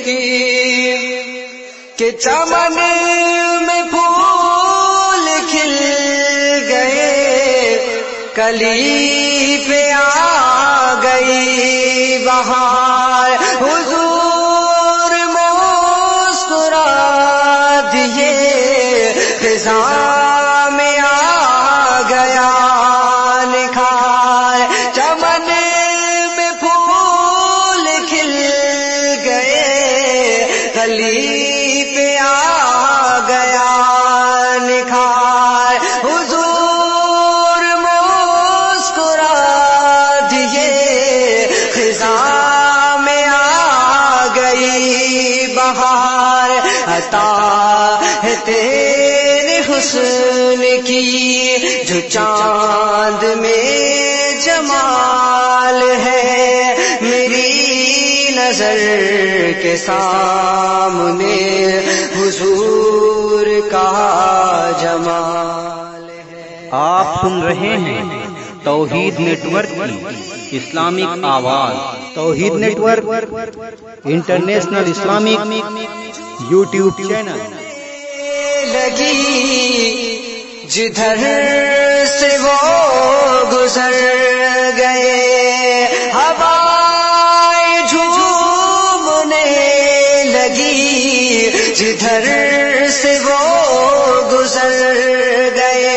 رکی کہ چمن میں پھول کھل گئے، کلی پہ آ گئی بہار، حضور مسکرا دیے، خزاں میں آ گیا نکھار، چمن میں پھول کھل گئے، کلی پہ آ گیا نکھار، حضور مسکرا دیے، خزاں میں آ گئی بہار، عطا ہے تیرے حسن کی جو چاند میں جمال ہے، میری نظر کے سامنے حضور کا جمال ہے۔ آپ سن رہے ہیں توحید نیٹ ورک کی اسلامک آواز۔ Tauheed network international Islamic YouTube channel. لگی جدھر سے وہ گزر گئے، ہوائیں جھومنے لگی جدھر سے وہ گزر گئے،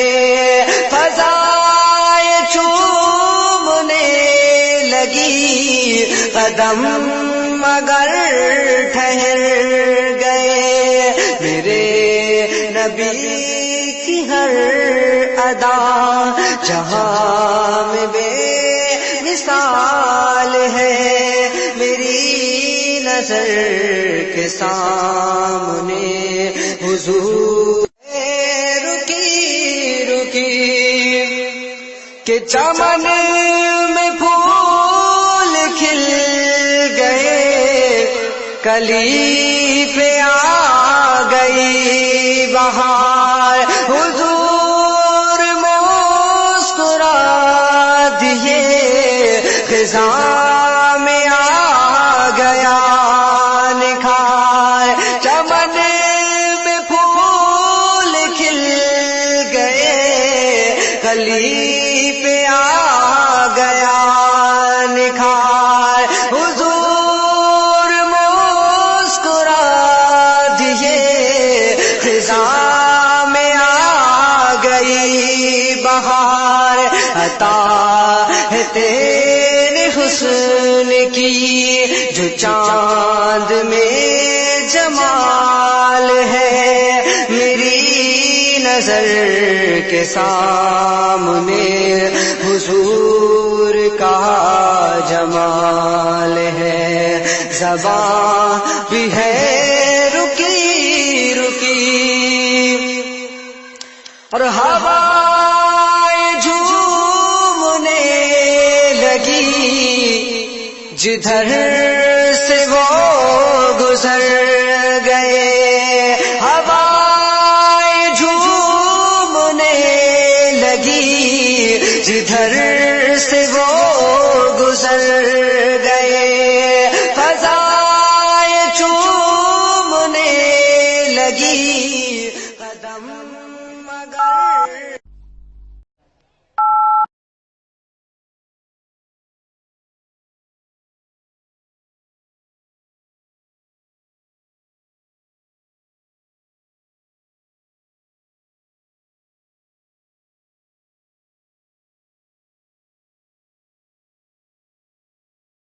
فضائیں چومنے لگی، قدم مگر ٹھہر گئے، میرے نبی کی ہر ادا جہاں میں بے مثال ہے، میری نظر کے سامنے حضور رکی رکی کہ چمن میں پھول کھل گئے، کلی پہ آ گئی بہار، حضور مسکرا دیے، خزاں میں آ گیا نکھار، چمن میں پھول کھل گئے، کلی پہ آ گیا نکھار، حضور مسکرا دیے، خزاں میں آ گئی بہار، عطا ہے تیرے حسن کی جو چاند میں جمال ہے، میری نظر کے سامنے حضور کا جمال ہے، زباں بھی ہے رکی رکی اور ہوائیں جھومنے لگی جدھر سے وہ گزر گئے، ہوا